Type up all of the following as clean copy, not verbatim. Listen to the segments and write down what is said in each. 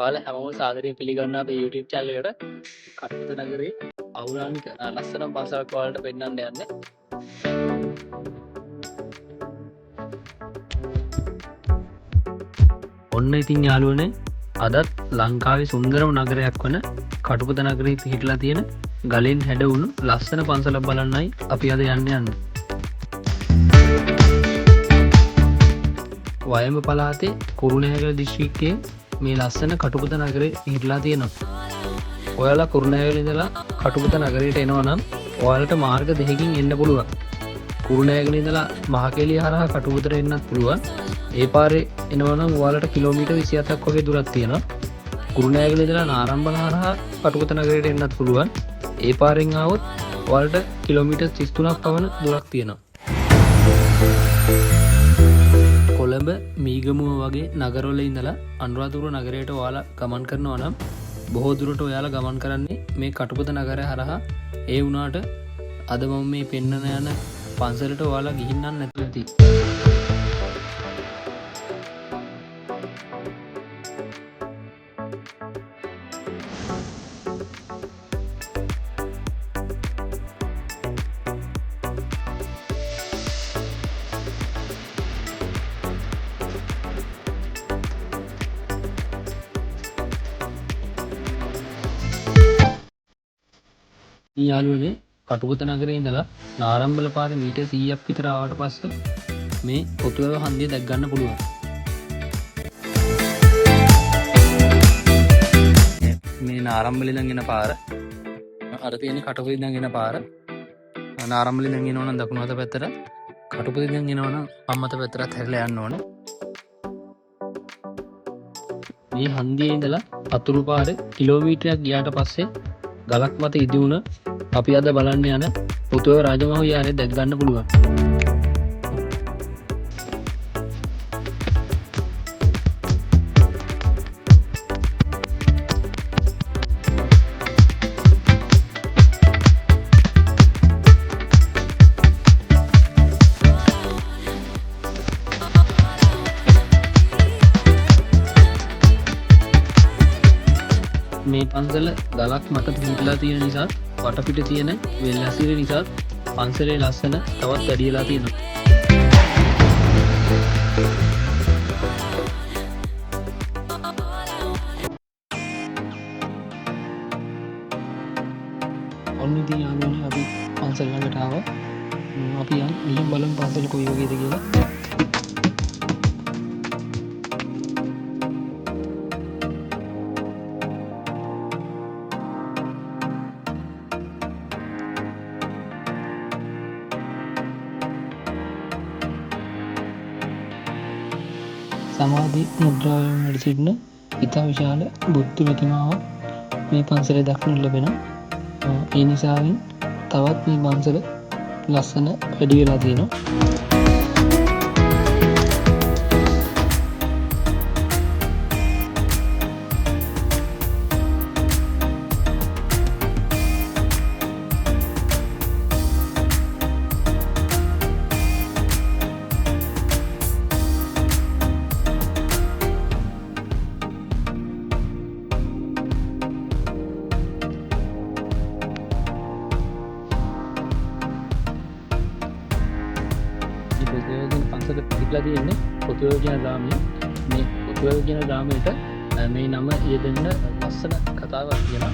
ඔයාලා හැමෝම සාදරයෙන් පිළිගන්නවා අපේ YouTube channel එකට. කටුකුද නගරේ පෞරාණික ලස්සන පන්සලක් ඔයාලට පෙන්වන්න යන්නේ. ඔන්න ඉතින් යාළුවනේ අදත් ලංකාවේ සුන්දරම නගරයක් වන කටුකුද නගරේ පිහිටලා තියෙන ගලෙන් හැඩවුණු ලස්සන පන්සලක් බලන්නයි අපි අද යන්නේ. වයඹ පළාතේ කුරුණෑගල දිස්ත්‍රික්කයේ මේ ලස්සන කටුකුද නගරේ පිහිටලා තියෙනවා. ඔයාලා කුරුණෑගල ඉඳලා කටුකුද නගරයට එනවා නම් ඔයාලට මාර්ග දෙකකින් එන්න පුළුවන්. කුරුණෑගල ඉඳලා මහකෙලිය හරහා කටුකුදට එන්නත් පුළුවන්. ඒ පාරේ එනවා නම් ඔයාලට කිලෝමීටර් 27ක් වගේ දුරක් තියෙනවා. කුරුණෑගල ඉඳලා නාරම්බල හරහා කටුකුද නගරයට එන්නත් පුළුවන්. ඒ පාරෙන් ආවොත් ඔයාලට කිලෝමීටර් 33ක් පමණ දුරක් තියෙනවා. කොළඹ මීගමුව වගේ නගරවල ඉඳලා අනුරාධපුර නගරයට ඔයාලා ගමන් කරනවා නම් බොහෝ දුරට ඔයාලා ගමන් කරන්නේ මේ කටුකුද නගරය හරහා. ඒ වුණාට අද මම මේ පෙන්නන යන පන්සලට ඔයාලා ගිහින් නම් නැතුව ඇති. යාළුවනේ කටුකුද නගරේ ඉඳලා නාරම්බල පාරේ මීටර් 100ක් විතර ආවට පස්සේ මේ පොතුවැව හන්දිය දැක් ගන්න පුළුවන්. මේ නාරම්බල ඉඳන් එන පාර අර තියෙන කටුකුද ඉඳන් එන පාර. නාරම්බල ඉඳන් එනවා නම් දකුණු අත පැත්තට, කටුකුද ඉඳන් එනවා නම් වම් අත පැත්තට හැරිලා යන්න ඕනේ. මේ හන්දියේ ඉඳලා අතුරු පාරේ කිලෝමීටරයක් ගියාට පස්සේ ගලක් මත ඉදිවුණ අපි අද බලන්න යන පොතුවැව රාජමහා විහාරය දැක් ගන්න පුළුවන්. මේ පන්සල ගලක් මත පිහිටලා තියෙන නිසා වටපිට තියෙන වෙල් ඇසිර නිසා පන්සලේ ලස්සන තවත් වැඩි වෙලා තියෙනවා. ඔන්න ඉතින් යාළුවනේ අපි පන්සල ළඟට ආවා. අපි යන් බලමු පන්සල කොයි වගේද කියලා. සමාධි මුද්‍රාවෙන් වැඩ සිටින ඉතා විශාල බුද්ධ ප්‍රතිමාවක් මේ පන්සලේ දක්නට ලැබෙනවා. ඒ නිසාවෙන් තවත් මේ පන්සල ලස්සන වැඩි වෙලා තියෙනවා. පන්සල පිහිටලා තියෙන්නේ පොතුවැව කියන ග්‍රාමයේ. මේ පොතුවැව කියන ග්‍රාමයට මේ නම යෙදෙන්න ලස්සන කතාවක් තියෙනවා.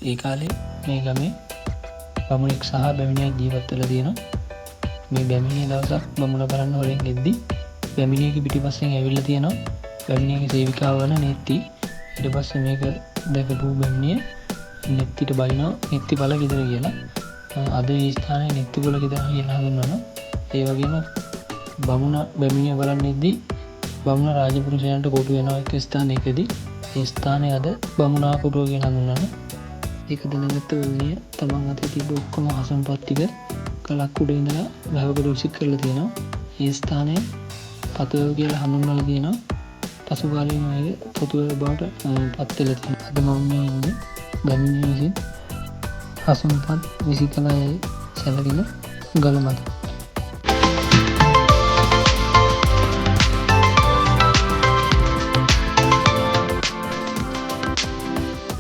ඒ කාලේ මේ ගමේ බමුණෙක් සහ බැමිණියක් ජීවත් වෙලා තියෙනවා. මේ බැමිණිය දවසක් බමුණ බලන්න හොරෙන් එද්දි බැමිණියගේ පිටිපස්සෙන් ඇවිල්ලා තියෙනවා බැමිණියගේ සේවිකාව වන නෙත්ති. ඊට පස්සේ මේක දැකපු බැමිණිය නෙත්තිට බලිනවා නෙත්ති බල ගෙදර කියලා. අද මේ ස්ථානයේ නෙත්ති බල ගෙදර කියලා හඳුන්වනවා. ඒ වගේම බමුණ බැමිණිය බලන්න එද්දි බමුණ රාජපුරුෂයන්ට කොටු වෙනවා එක් ස්ථානයකදී. ඒ ස්ථානය අද බමුණාපුරුව කියලා හඳුන්වනවා. ඒක දැනගත්ත බැමිණිය තමන් අතේ තිබ්බ ඔක්කොම හසම්පත් ටික කලක් උඩ ඉඳලා ගහකට විසික් කරලා තියෙනවා. ඒ ස්ථානය පතව කියලා හඳුන්වලා තියෙනවා. පසු කාලීන අය පොතුව බවට පත්වෙලා තියෙනවා. අද මම මේ ඉන්නේ බැමිණිය විසින් හසුන්පත් විසි කළ අය සැලකින ගල මත.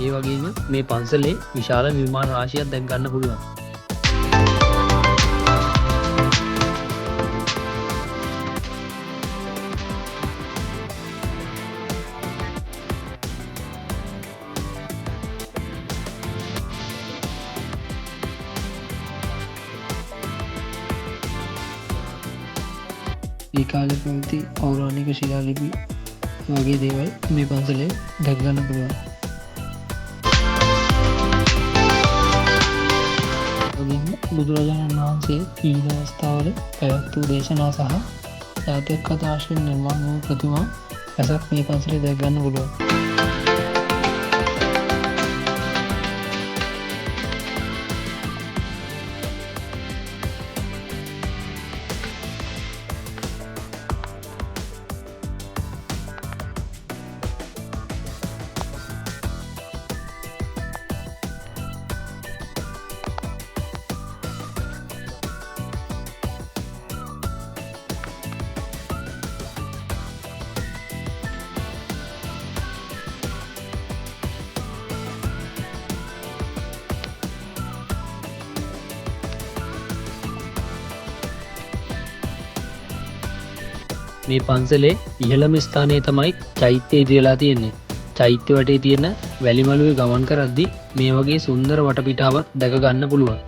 ඒ වගේම මේ පන්සලේ විශාල නිර්මාණ රාශියක් දැක් ගන්න පුළුවන්. ඒ කාලේ පැවති පෞරාණික ශිලාලිපි වගේ දේවල් මේ පන්සලේ දැක් ගන්න පුළුවන්. බුදුරජාණන් වහන්සේ විවිධ අවස්ථාවල පැවැත් වූ දේශනා සහ ජාතක කථා ආශ්‍රයෙන් නිර්මාණය වූ ප්‍රතිමා රැසක් මේ පන්සලේ දැක ගන්න පුළුවන්. මේ පන්සලේ ඉහළම ස්ථානයේ තමයි චෛත්‍යය ඉදිරියලා තියෙන්නේ. චෛත්‍ය වටේ තියෙන වැලිමලුවේ ගමන් කරද්දී මේ වගේ සුන්දර වටපිටාවක් දැක ගන්න පුළුවන්.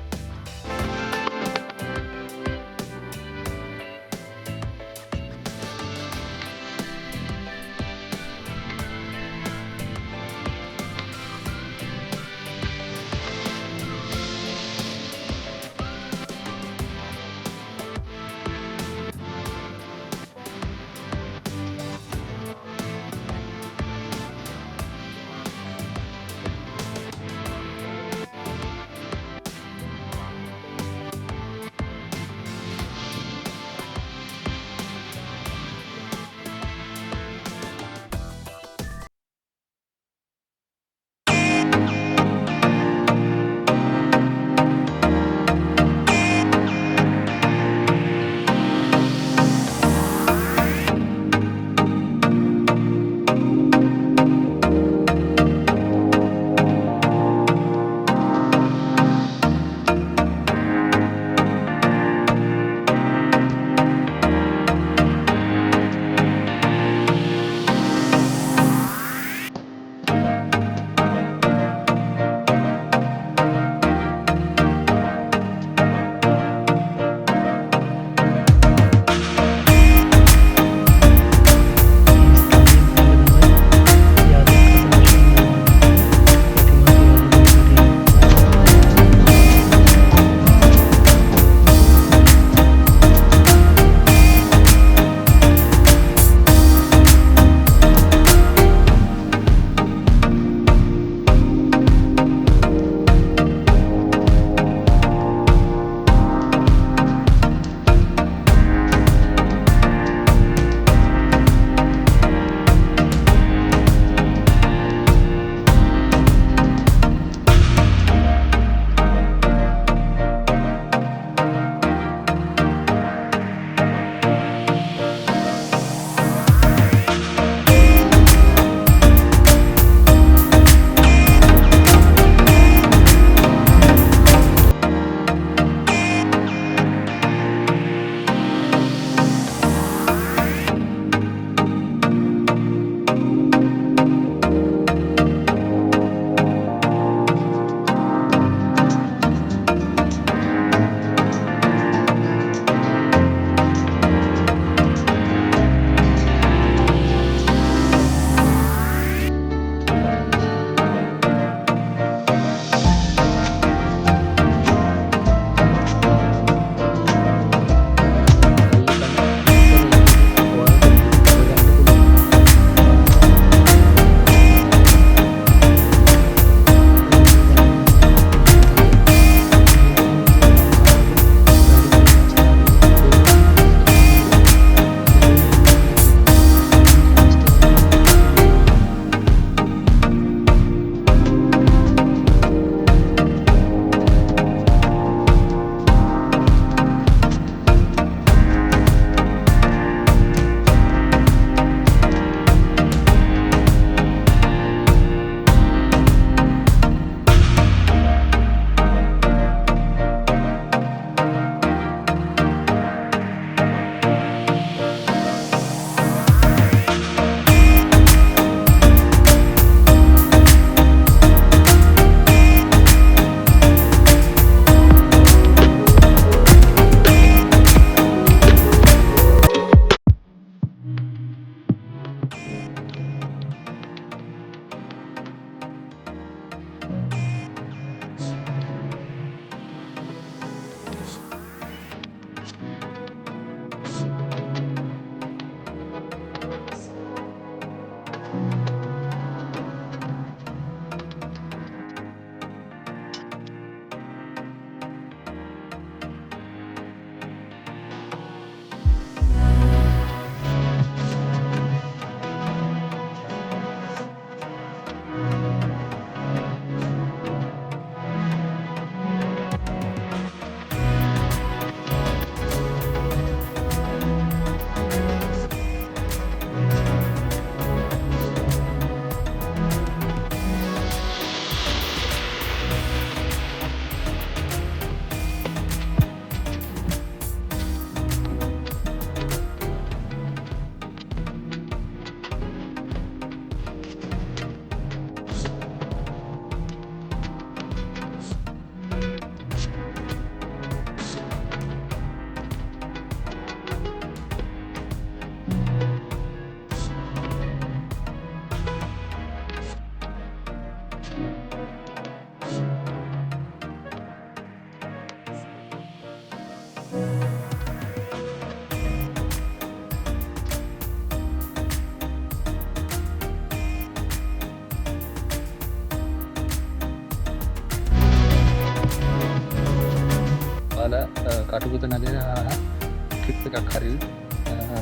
ඔයාලා කටුකුත නදින ට්‍රිප් එකක් හරි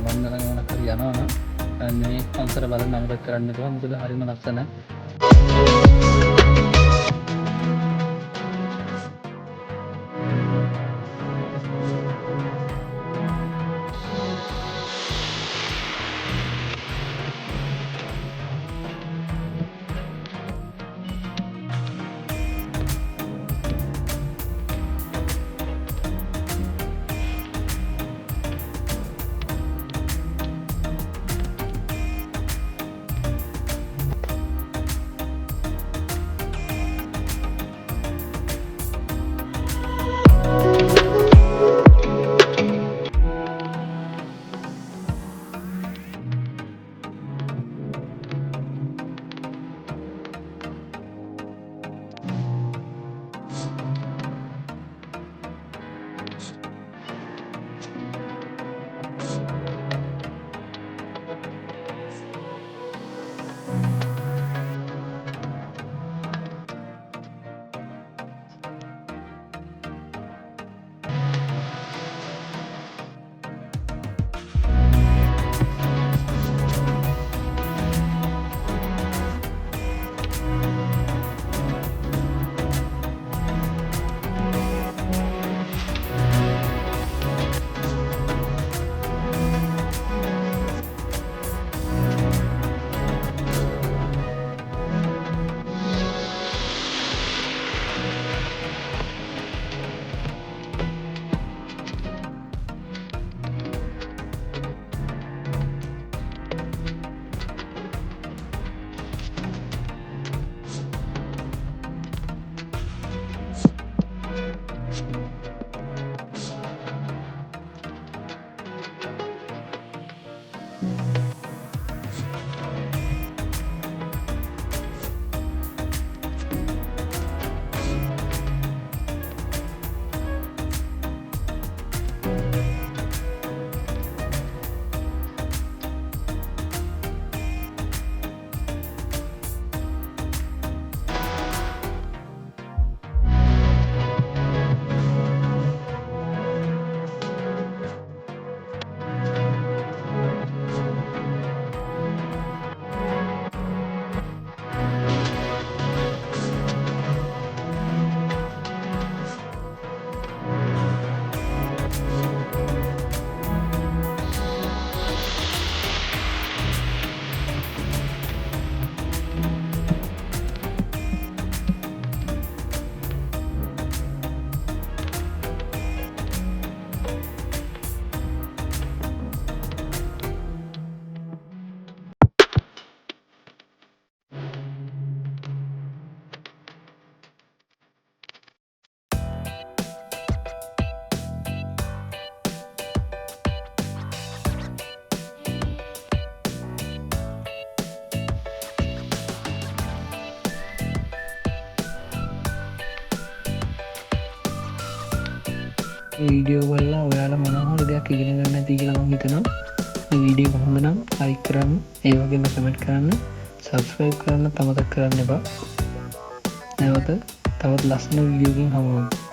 වන්දන ගමනක් හරි යනවා නම් මේ පන්සල බලන්න අමතක කරන්න එපා. මොකද හරිම ලස්සනයි. වීඩියෝ බලලා ඔයාලා මොනවා හරි දෙයක් ඉගෙන ගන්න ඇති කියලා මම හිතනවා. මේ වීඩියෝ කොහොමද නම් ලයික් කරන්න, ඒ වගේම කමෙන්ට් කරන්න, සබ්ස්ක්‍රයිබ් කරන්න අමතක කරන්න එපා. නැවත තවත් ලස්සන වීඩියෝකින් හමු වෙමු.